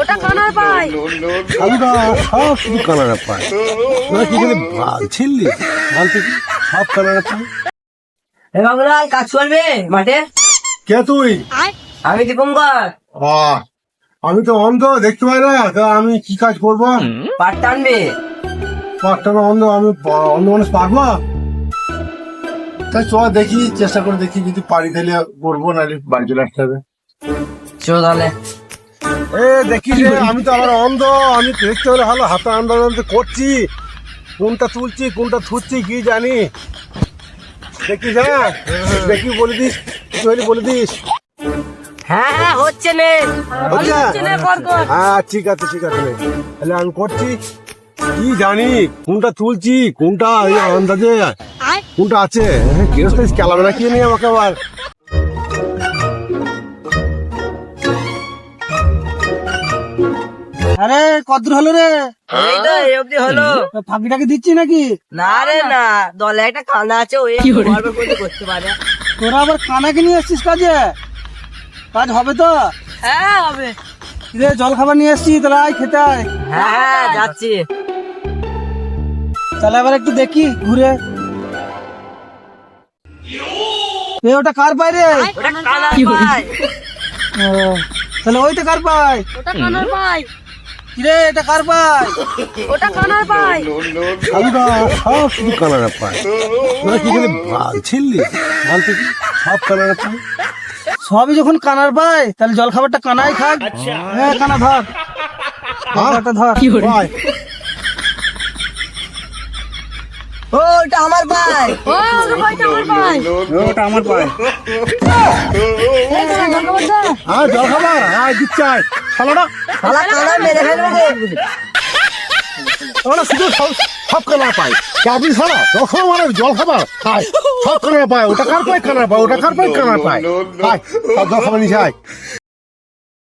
ওটা কানার পায়। আমরা সব শুধু কানাড়া পাই। তোরা কি এখানে বাল ছিললি? বাল থেকে সব কানাড়া পাই। এ বাবুলাল, কাজ করবে মাঠে? কে তুই? আমি দীপঙ্কর। আমি তো অন্ধ, দেখতে পাই না, তা আমি কি কাজ করবো? পাট টানবে? পাঁচটা অন্ধ, আমি অন্ধ মানুষ পারবো? তাই চ দেখি, চেষ্টা করে দেখি, যদি পারি তাহলে করবো, নাহলে বাড়ি চলে আসতে হবে। চো তাহলে। এ দেখি রে, আমি তো আবার অন্ধ, আমি দেখতে হলে ভালো হাতে আন্দোলন করছি, কোনটা তুলছি কোনটা থুচ্ছি কি জানি। দেখিস, হ্যাঁ দেখি বলে দিস, কিছু হলে বলে দিস। হ্যাঁ হ্যাঁ, হচ্ছে নে। হচ্ছে? নে, কর কর। হ্যাঁ ঠিক আছে তাহলে আমি করছি। কি জানি কোনটা তুলছি কোনটা এই আন্দাজে কোনটা আছে। গৃহস্থ খেলাবে না কি নিয়ে আমাকে আবার। আরে কদ্দূর হলো রে? এই তো এই অব্দি হলো। ফাঁকিটাকে দিচ্ছি নাকি? না রে না, দলে একটা কানা আছে, ওই গল্প করতে করতে পারে। তোরা আবার কানাকে নিয়ে এসছিস কাজে? কাজ হবে তো? হ্যাঁ হবে। রে জল খাবার নিয়ে এসছি, তাহলে আয় খেতে আয়। হ্যাঁ হ্যাঁ, যাচ্ছি। তাহলে আবার একটু দেখি ঘুরে। এ ওটা কার পায় রে? ওটা কানার পায়। ও, তাহলে ওইটা কার পায়? ওটা কানার পায়। রে এটা কার পায়? ওটা কানার পায়। আমরা সব শুধু কানাড়া পাই। তোরা কি এখানে বাল ছিললি? বাল থেকে সব কানাড়া পাই। সবই যখন কানার পায়, তাহলে জল খাবারটা কানাই খাক। হ্যাঁ কানা ধর, খাবারটা ধর। পাই। ও, ওটা আমার পায়। ও ওটা পায়টা আমার পায়। ওটা আমার পাই। এই তো জল খাবার দে। হ্যাঁ জল খাবার, হ্যাঁ দিচ্ছে শালাটা। শালা কানা মেরে ফেলবে রে। আমরা শুধু সব কানাড়া পাই। চাবি ছাড়া যখন মানে জল খাবার খাই, সব কানাড়া পায়। ওটা কার পায় কানাড়া পায়, ওটা কার পায় কানাড়া পায়। সব জল খাবার নিচে আয়।